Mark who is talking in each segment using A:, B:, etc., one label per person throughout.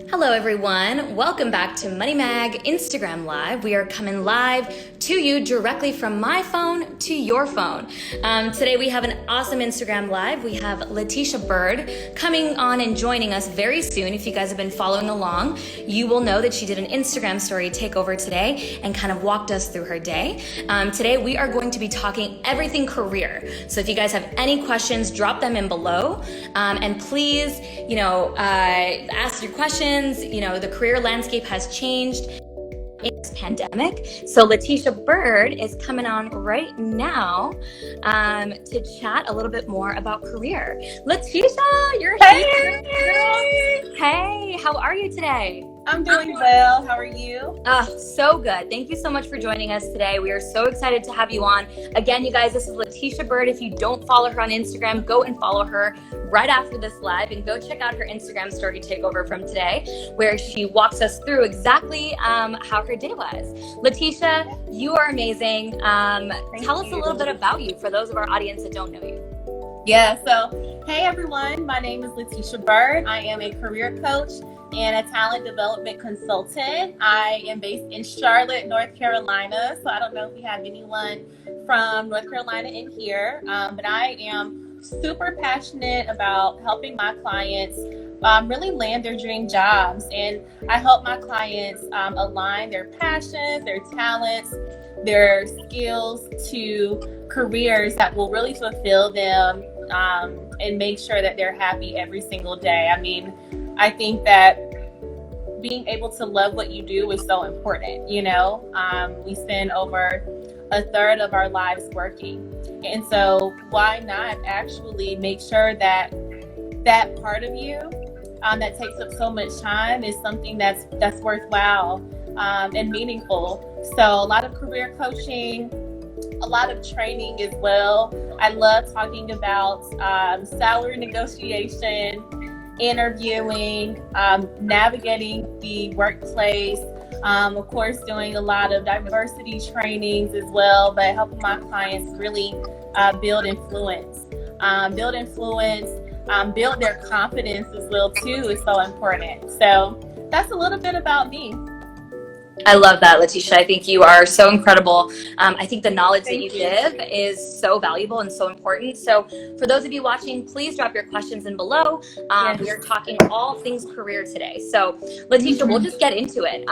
A: Hello everyone, welcome back to Money Mag Instagram Live. We are coming live to you directly from my phone to your phone. Today we have an awesome Instagram Live. We have Latisha Bird coming on and joining us very soon. If you guys have been following along, you will know that she did an Instagram story takeover today and kind of walked us through her day. Today we are going to be talking everything career. So if you guys have any questions, drop them in below. And please, ask your questions. The career landscape has changed in this pandemic. So Latisha Bird is coming on right now to chat a little bit more about career. Latisha, you're here. Hey, how are you today?
B: I'm doing well. How are you?
A: So good. Thank you so much for joining us today. We are so excited to have you on. Again, you guys, this is Latisha Bird. If you don't follow her on Instagram, go and follow her right after this live and go check out her Instagram story takeover from today, where she walks us through exactly how her day was. Latisha, you are amazing. Tell us a little bit about you for those of our audience that don't know you.
B: Yeah, so hey everyone, my name is Latisha Bird. I am a career coach and a talent development consultant. I am based in Charlotte, North Carolina. So I don't know if we have anyone from North Carolina in here, but I am super passionate about helping my clients really land their dream jobs. And I help my clients align their passions, their talents, their skills to careers that will really fulfill them and make sure that they're happy every single day. I mean, I think that being able to love what you do is so important. We spend over a third of our lives working. And so why not actually make sure that that part of you that takes up so much time is something that's worthwhile and meaningful. So a lot of career coaching, a lot of training as well. I love talking about salary negotiation, interviewing, navigating the workplace, of course, doing a lot of diversity trainings as well, but helping my clients really build influence, build their confidence as well too is so important. So that's a little bit about me.
A: I love that, Latisha. I think you are so incredible. I think the knowledge that you give is so valuable and so important. So for those of you watching, please drop your questions in below. Yes. We are talking all things career today. So Latisha, we'll just get into it.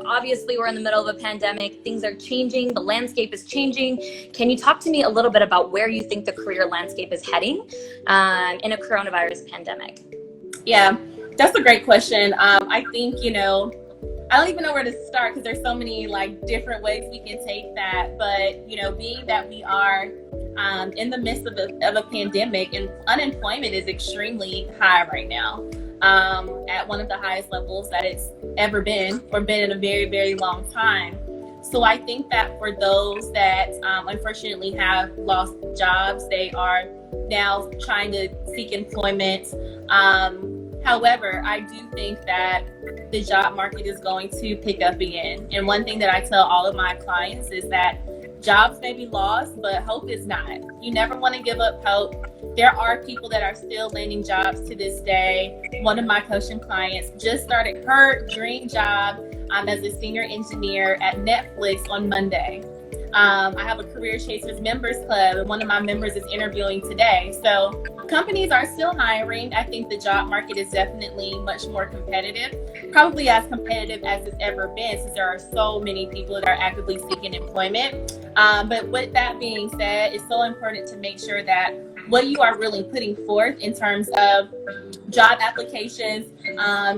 A: Obviously we're in the middle of a pandemic. Things are changing. The landscape is changing. Can you talk to me a little bit about where you think the career landscape is heading in a coronavirus pandemic?
B: Yeah, that's a great question. I think, I don't even know where to start because there's so many different ways we can take that. But, being that we are in the midst of a pandemic and unemployment is extremely high right now, at one of the highest levels that it's ever been or been in a very, very long time. So I think that for those that unfortunately have lost jobs, they are now trying to seek employment. However, I do think that the job market is going to pick up again. And one thing that I tell all of my clients is that jobs may be lost, but hope is not. You never want to give up hope. There are people that are still landing jobs to this day. One of my coaching clients just started her dream job as a senior engineer at Netflix on Monday. I have a Career Chasers members club, and one of my members is interviewing today. So companies are still hiring. I think the job market is definitely much more competitive, probably as competitive as it's ever been, since there are so many people that are actively seeking employment. But with that being said, it's so important to make sure that what you are really putting forth in terms of job applications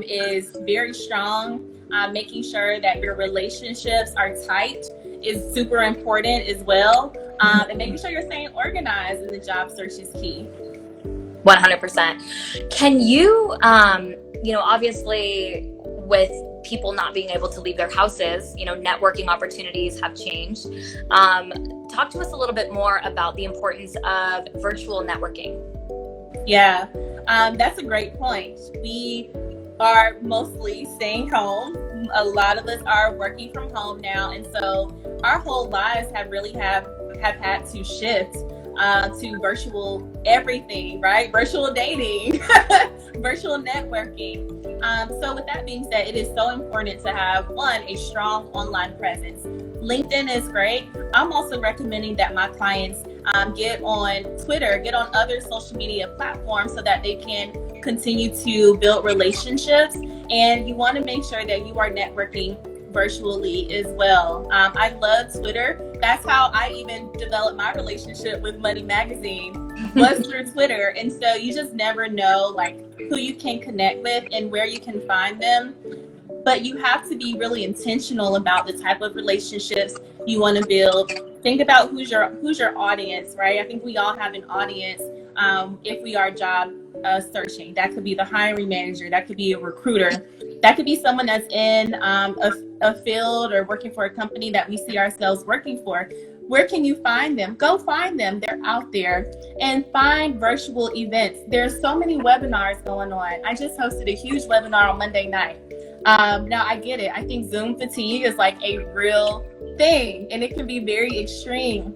B: is very strong. Making sure that your relationships are tight is super important as well. And making sure you're staying organized in the job search is key.
A: 100%. Can you, obviously with people not being able to leave their houses, networking opportunities have changed. Talk to us a little bit more about the importance of virtual networking.
B: Yeah, that's a great point. We are mostly staying home. A lot of us are working from home now, and so our whole lives have had to shift to virtual everything, right? Virtual dating, virtual networking. So with that being said, it is so important to have, one, a strong online presence. LinkedIn is great. I'm also recommending that my clients get on Twitter, get on other social media platforms so that they can continue to build relationships. And you want to make sure that you are networking virtually as well. I love Twitter. That's how I even developed my relationship with Money Magazine, was through Twitter. And so you just never know like who you can connect with and where you can find them. But you have to be really intentional about the type of relationships you want to build. Think about who's your audience, right? I think we all have an audience if we are job searching. That could be the hiring manager. That could be a recruiter. That could be someone that's in a field or working for a company that we see ourselves working for. Where can you find them? Go find them. They're out there. And find virtual events. There's so many webinars going on. I just hosted a huge webinar on Monday night. Now I get it. I think Zoom fatigue is like a real thing and it can be very extreme.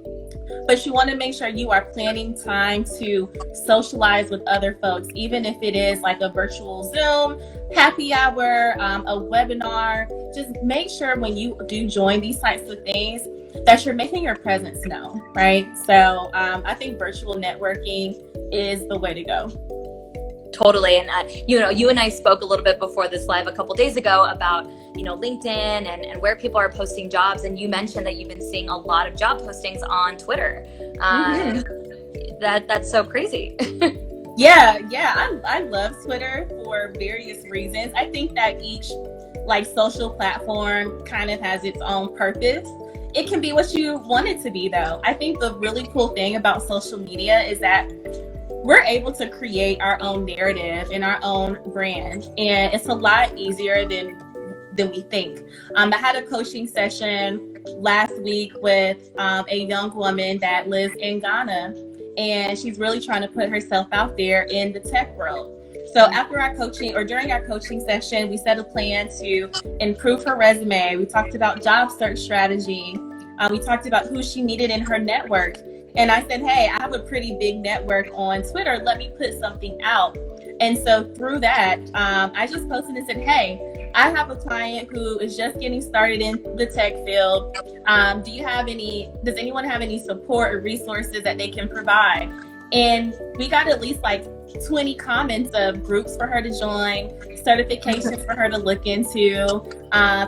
B: But you want to make sure you are planning time to socialize with other folks, even if it is like a virtual Zoom, happy hour, a webinar. Just make sure when you do join these types of things that you're making your presence known, right? So I think virtual networking is the way to go.
A: Totally. And, you and I spoke a little bit before this live a couple days ago about, LinkedIn and where people are posting jobs. And you mentioned that you've been seeing a lot of job postings on Twitter. That's so crazy.
B: Yeah. I love Twitter for various reasons. I think that each like social platform kind of has its own purpose. It can be what you want it to be though. I think the really cool thing about social media is that we're able to create our own narrative and our own brand. And it's a lot easier than we think. I had a coaching session last week with a young woman that lives in Ghana, and she's really trying to put herself out there in the tech world. So after our coaching or during our coaching session, we set a plan to improve her resume. We talked about job search strategy. We talked about who she needed in her network. And I said, hey, I have a pretty big network on Twitter. Let me put something out. And so through that, I just posted and said, hey, I have a client who is just getting started in the tech field. Does anyone have any support or resources that they can provide? And we got at least like 20 comments of groups for her to join, certifications for her to look into,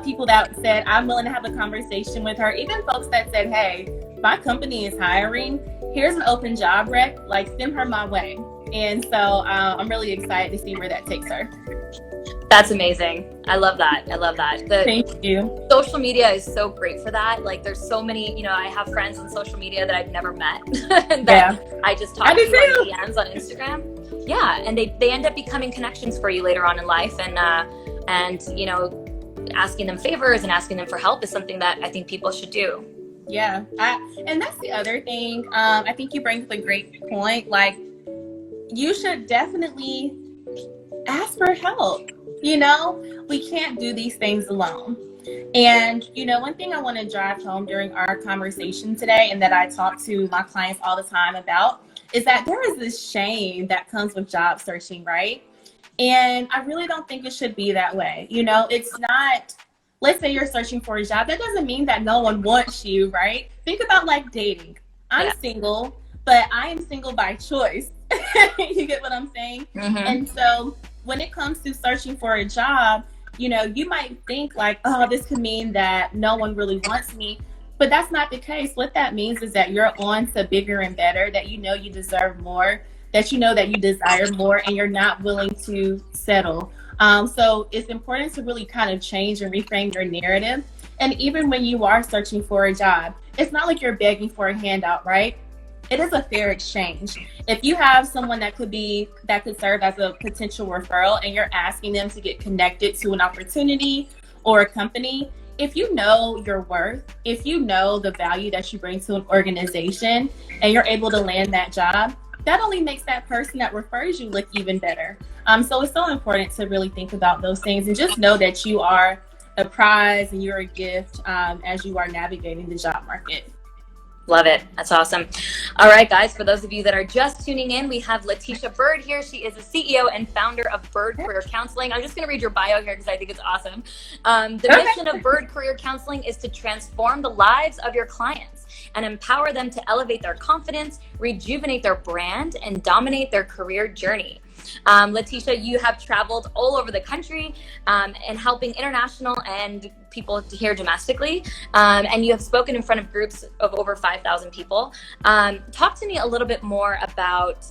B: people that said, I'm willing to have a conversation with her, even folks that said, hey, my company is hiring, here's an open job rec, like send her my way. And so I'm really excited to see where that takes her.
A: That's amazing. I love that.
B: Thank you.
A: Social media is so great for that. Like there's so many, I have friends on social media that I've never met that I just talk to on DMs on Instagram. Yeah. And they end up becoming connections for you later on in life. And asking them favors and asking them for help is something that I think people should do.
B: Yeah. And that's the other thing. I think you bring up a great point. Like you should definitely ask for help. We can't do these things alone. And, one thing I want to drive home during our conversation today and that I talk to my clients all the time about is that there is this shame that comes with job searching, right? And I really don't think it should be that way. It's not, let's say you're searching for a job. That doesn't mean that no one wants you, right? Think about like dating. I'm single, but I am single by choice. You get what I'm saying? Mm-hmm. And so when it comes to searching for a job, you might think like, oh, this could mean that no one really wants me. But that's not the case. What that means is that you're on to bigger and better, that you deserve more, that that you desire more, and you're not willing to settle. So it's important to really kind of change and reframe your narrative. And even when you are searching for a job, it's not like you're begging for a handout, right? It is a fair exchange. If you have someone that could serve as a potential referral and you're asking them to get connected to an opportunity or a company, if you know your worth, if you know the value that you bring to an organization and you're able to land that job, that only makes that person that refers you look even better. So it's so important to really think about those things and just know that you are a prize and you're a gift as you are navigating the job market.
A: Love it. That's awesome. All right, guys, for those of you that are just tuning in, we have Latisha Bird here. She is the CEO and founder of Bird Career Counseling. I'm just going to read your bio here because I think it's awesome. The mission of Bird Career Counseling is to transform the lives of your clients and empower them to elevate their confidence, rejuvenate their brand, and dominate their career journey. Latisha, you have traveled all over the country and helping international and people here domestically, and you have spoken in front of groups of over 5,000 people. Talk to me a little bit more about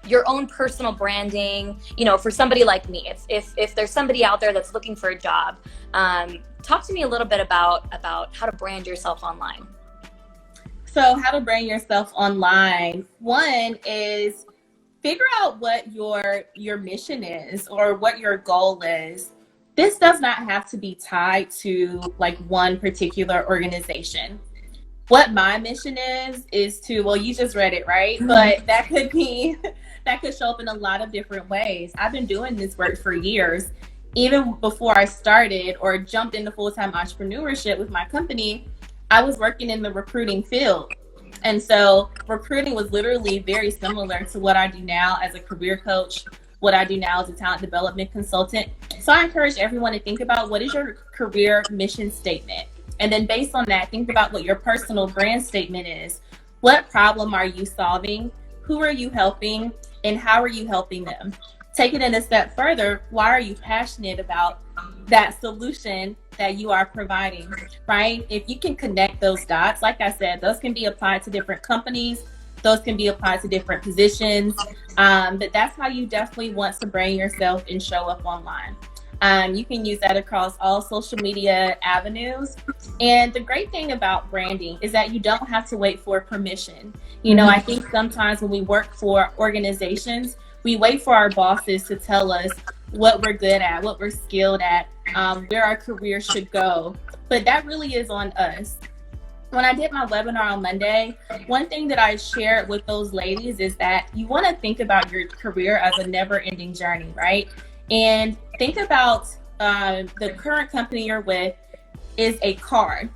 A: your own personal branding, you know, for somebody like me. If there's somebody out there that's looking for a job, talk to me a little bit about how to brand yourself online.
B: So how to brand yourself online. One is figure out what your mission is or what your goal is. This does not have to be tied to like one particular organization. What my mission is to, well, you just read it, right? But that could show up in a lot of different ways. I've been doing this work for years. Even before I started or jumped into full-time entrepreneurship with my company, I was working in the recruiting field. And so recruiting was literally very similar to what I do now as a career coach, what I do now as a talent development consultant. So I encourage everyone to think about what is your career mission statement? And then based on that, think about what your personal brand statement is. What problem are you solving? Who are you helping? And how are you helping them? Take it in a step further. Why are you passionate about that solution that you are providing, right? If you can connect those dots, like I said, those can be applied to different companies. Those can be applied to different positions. But that's how you definitely want to brand yourself and show up online. You can use that across all social media avenues. And the great thing about branding is that you don't have to wait for permission. You know, I think sometimes when we work for organizations, we wait for our bosses to tell us what we're good at, what we're skilled at, where our career should go. But that really is on us. When I did my webinar on Monday, one thing that I shared with those ladies is that you want to think about your career as a never-ending journey, right? And think about the current company you're with is a car.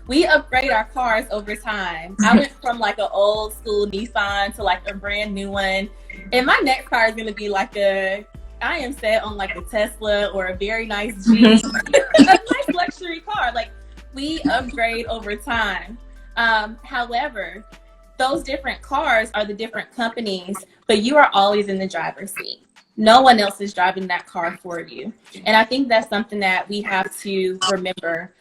B: We upgrade our cars over time. I went from like an old school Nissan to like a brand new one. And my next car is going to be like I am set on like a Tesla or a very nice Jeep, a nice luxury car. Like we upgrade over time. However, those different cars are the different companies, but you are always in the driver's seat. No one else is driving that car for you. And I think that's something that we have to remember.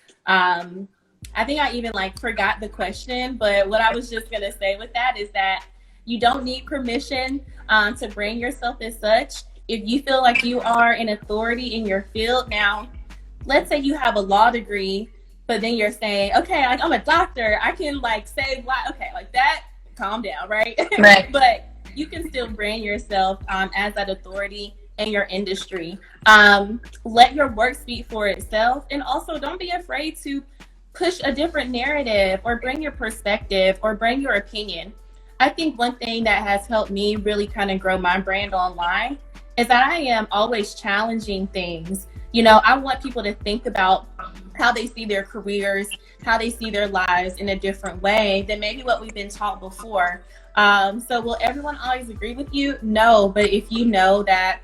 B: I think I even like forgot the question, but what I was just going to say with that is that you don't need permission to brand yourself as such. If you feel like you are an authority in your field now, let's say you have a law degree, but then you're saying, okay, like I'm a doctor, I can like save lives. Okay, like that, calm down, right?
A: Right.
B: But you can still brand yourself as that authority in your industry. Let your work speak for itself. And also don't be afraid to push a different narrative or bring your perspective or bring your opinion. I think one thing that has helped me really kind of grow my brand online is that I am always challenging things. You know, I want people to think about how they see their careers, how they see their lives in a different way than maybe what we've been taught before. So will everyone always agree with you? No, but if you know that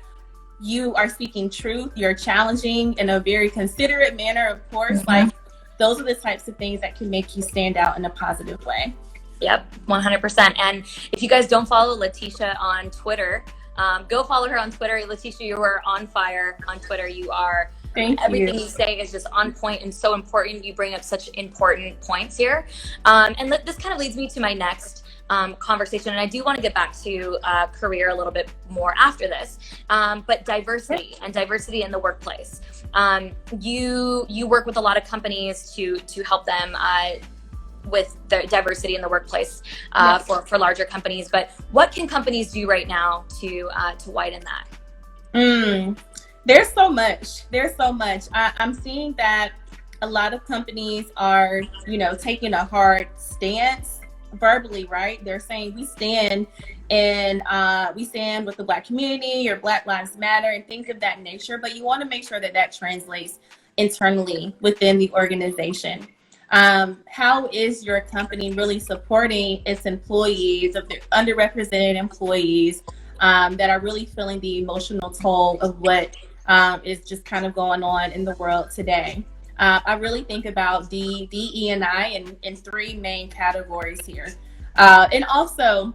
B: you are speaking truth, you're challenging in a very considerate manner, of course, like those are the types of things that can make you stand out in a positive way.
A: Yep, 100%. And if you guys don't follow Latisha on Twitter, go follow her on Twitter. Latisha, you are on fire on Twitter. You are, everything you say is just on point and so important. You bring up such important points here. And this kind of leads me to my next conversation. And I do want to get back to career a little bit more after this, but diversity and diversity in the workplace. You work with a lot of companies to help them with the diversity in the workplace for larger companies. But what can companies do right now to widen that?
B: There's so much. I'm seeing that a lot of companies are, you know, taking a hard stance verbally, right? They're saying we stand with the Black community or Black Lives Matter and things of that nature. But you want to make sure that that translates internally within the organization. How is your company really supporting its employees, of the underrepresented employees that are really feeling the emotional toll of what is just kind of going on in the world today? I really think about D, E, and I in three main categories here. And also,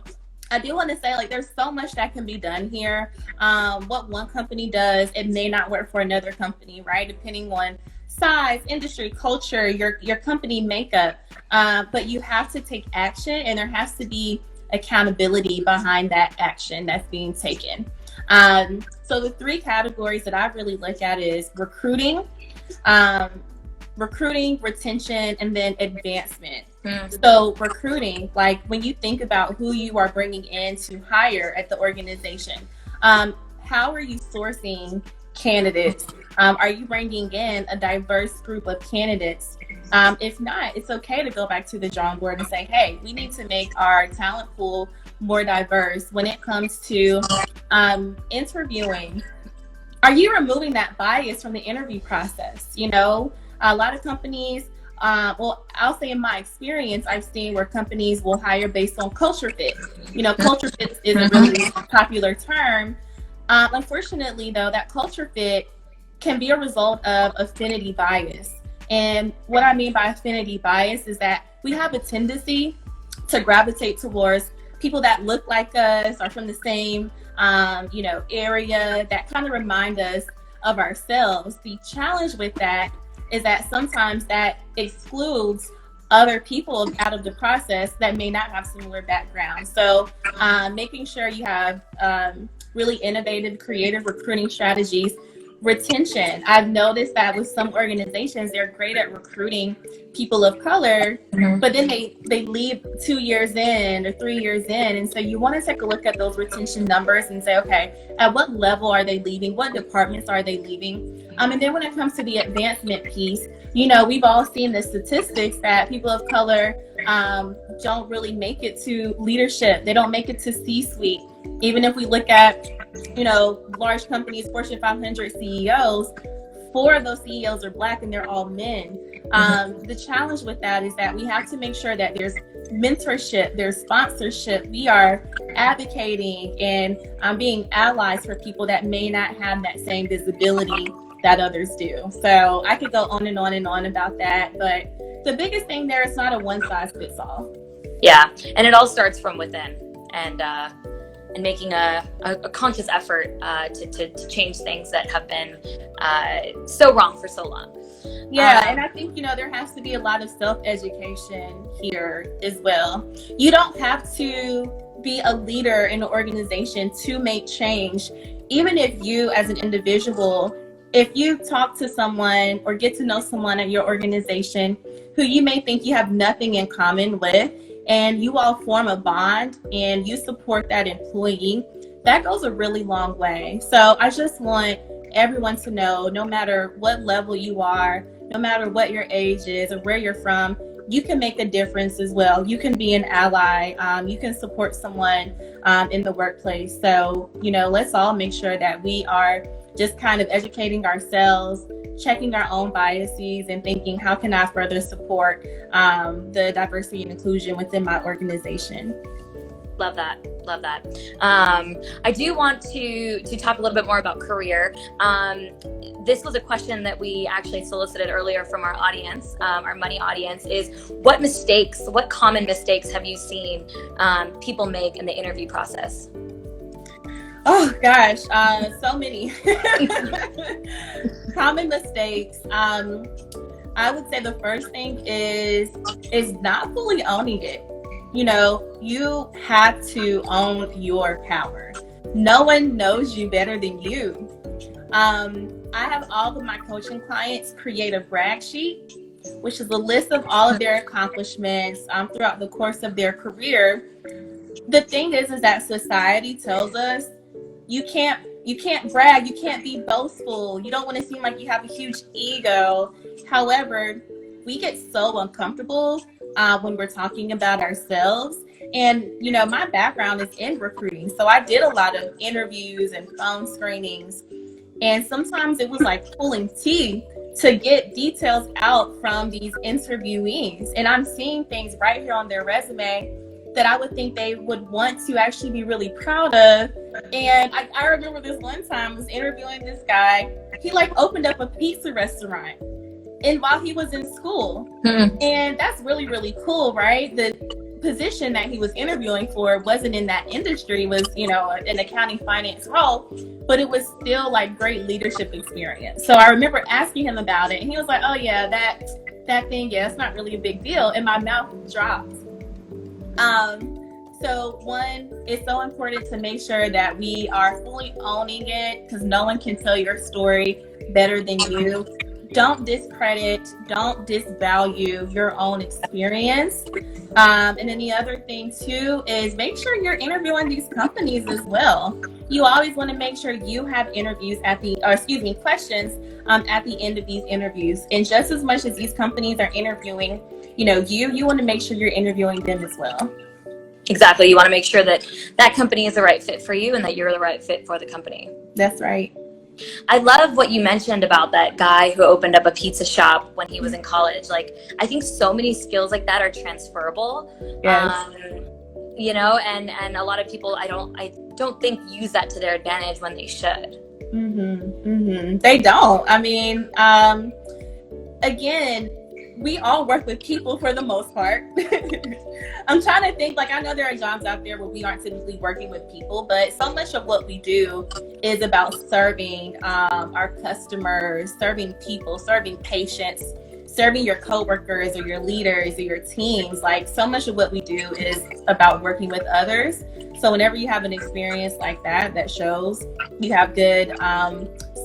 B: I do want to say, like, there's so much that can be done here. What one company does, it may not work for another company, right? Depending on size, industry, culture, your company makeup. But you have to take action, and there has to be accountability behind that action that's being taken. So the three categories that I really look at is recruiting, retention, and then advancement. So recruiting, like when you think about who you are bringing in to hire at the organization, how are you sourcing candidates? Are you bringing in a diverse group of candidates? If not, it's okay to go back to the drawing board and say, hey, we need to make our talent pool more diverse when it comes to interviewing. Are you removing that bias from the interview process? You know, a lot of companies, well, I'll say in my experience, I've seen where companies will hire based on culture fit. You know, culture fit is a really popular term. Unfortunately, though, that culture fit can be a result of affinity bias. And what I mean by affinity bias is that we have a tendency to gravitate towards people that look like us, or from the same, area, that kind of remind us of ourselves. The challenge with that is that sometimes that excludes other people out of the process that may not have similar backgrounds. So making sure you have really innovative, creative recruiting strategies. Retention. I've noticed that with some organizations, they're great at recruiting people of color, but then they leave 2 years in or 3 years in. And so you want to take a look at those retention numbers and say, okay, at what level are they leaving? What departments are they leaving? And then when it comes to the advancement piece, you know, we've all seen the statistics that people of color don't really make it to leadership. They don't make it to C-suite. Even if we look at, large companies, Fortune 500 CEOs, 4 of those CEOs are Black and they're all men. The challenge with that is that we have to make sure that there's mentorship, there's sponsorship. We are advocating and being allies for people that may not have that same visibility that others do. So I could go on and on and on about that, but the biggest thing there is not a one size fits all.
A: Yeah, and it all starts from within, and making a conscious effort to change things that have been so wrong for so long.
B: Yeah, and I think, there has to be a lot of self-education here as well. You don't have to be a leader in an organization to make change. Even if you as an individual, if you talk to someone or get to know someone at your organization who you may think you have nothing in common with, and you all form a bond and you support that employee, that goes a really long way. So I just want everyone to know, no matter what level you are, no matter what your age is or where you're from, you can make a difference as well. You can be an ally. You can support someone in the workplace. So, let's all make sure that we are just kind of educating ourselves, checking our own biases, and thinking, how can I further support the diversity and inclusion within my organization?
A: Love that. I do want to talk a little bit more about career. This was a question that we actually solicited earlier from our audience, our money audience, is what common mistakes have you seen people make in the interview process?
B: Oh gosh, so many. Common mistakes. I would say the first thing is not fully owning it. You have to own your power. No one knows you better than you. I have all of my coaching clients create a brag sheet, which is a list of all of their accomplishments throughout the course of their career. The thing is that society tells us you can't brag, you can't be boastful, you don't want to seem like you have a huge ego. However, we get so uncomfortable when we're talking about ourselves. And, my background is in recruiting. So I did a lot of interviews and phone screenings. And sometimes it was like pulling teeth to get details out from these interviewees. And I'm seeing things right here on their resume that I would think they would want to actually be really proud of. And I remember this one time I was interviewing this guy. He like opened up a pizza restaurant and while he was in school. And that's really, really cool, right? The position that he was interviewing for wasn't in that industry, was, you know, an accounting finance role, but it was still like great leadership experience. So I remember asking him about it and he was like, oh yeah, that thing, yeah, it's not really a big deal. And my mouth dropped. So one, it's so important to make sure that we are fully owning it, because no one can tell your story better than you. Don't discredit, don't disvalue your own experience. And then the other thing too is make sure you're interviewing these companies as well. You always want to make sure you have interviews questions at the end of these interviews. And just as much as these companies are interviewing, you know, you want to make sure you're interviewing them as well.
A: Exactly. You want to make sure that that company is the right fit for you and that you're the right fit for the company.
B: That's right.
A: I love what you mentioned about that guy who opened up a pizza shop when he was in college. Like, I think so many skills like that are transferable.
B: Yes.
A: You know, and a lot of people I don't think use that to their advantage when they should.
B: They don't. I mean, again, we all work with people for the most part. I'm trying to think, like, I know there are jobs out there where we aren't typically working with people, but so much of what we do is about serving our customers, serving people, serving patients, serving your coworkers or your leaders or your teams. Like, so much of what we do is about working with others. So whenever you have an experience like that, that shows you have good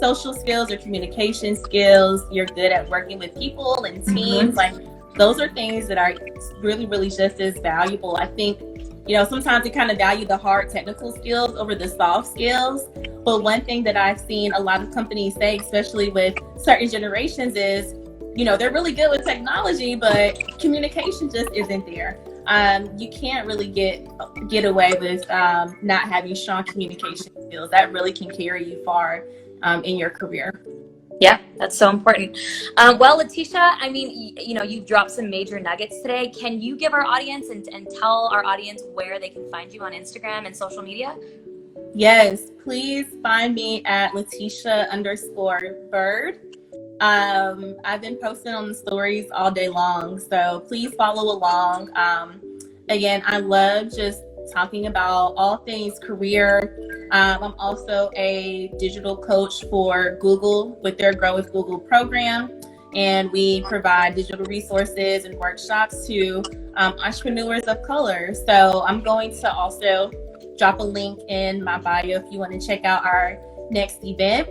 B: social skills or communication skills, you're good at working with people and teams. Like, those are things that are really, really just as valuable. I think, you know, sometimes we kind of value the hard technical skills over the soft skills. But one thing that I've seen a lot of companies say, especially with certain generations, is, you know, they're really good with technology, but communication just isn't there. You can't really get away with not having strong communication skills. That really can carry you far in your career.
A: Yeah, that's so important. Well, Latisha, I mean, you know, you've dropped some major nuggets today. Can you give our audience and tell our audience where they can find you on Instagram and social media?
B: Yes, please find me at Latisha_Bird. I've been posting on the stories all day long, so please follow along. Again, I love just talking about all things career. I'm also a digital coach for Google with their Grow with Google program, and we provide digital resources and workshops to entrepreneurs of color. So I'm going to also drop a link in my bio if you want to check out our next event.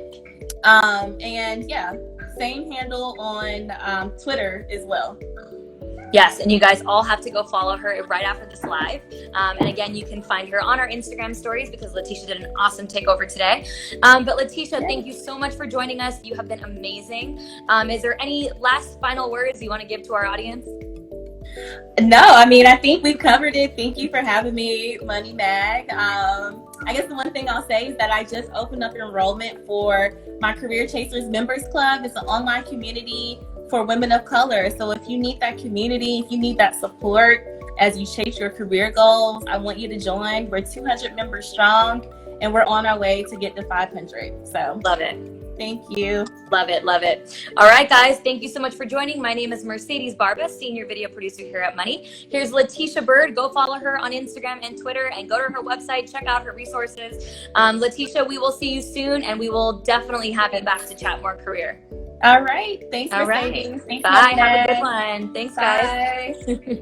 B: And yeah, same handle on Twitter as well.
A: Yes, and you guys all have to go follow her right after this live. And again, you can find her on our Instagram stories because Latisha did an awesome takeover today. But Latisha, thank you so much for joining us. You have been amazing. Is there any last final words you want to give to our audience?
B: No, I mean, I think we've covered it. Thank you for having me, Money Mag. I guess the one thing I'll say is that I just opened up enrollment for my Career Chasers Members Club. It's an online community for women of color. So if you need that community, if you need that support as you chase your career goals, I want you to join. We're 200 members strong, and we're on our way to get to 500. So
A: love it.
B: Thank you.
A: Love it. Love it. All right, guys. Thank you so much for joining. My name is Mercedes Barba, senior video producer here at Money. Here's Latisha Bird. Go follow her on Instagram and Twitter and go to her website. Check out her resources. Latisha, we will see you soon, and we will definitely have you back to chat more career.
B: All right. Thanks, Mercedes.
A: All right.
B: Thanks,
A: bye. Have a good one. Thanks,
B: Bye.
A: guys.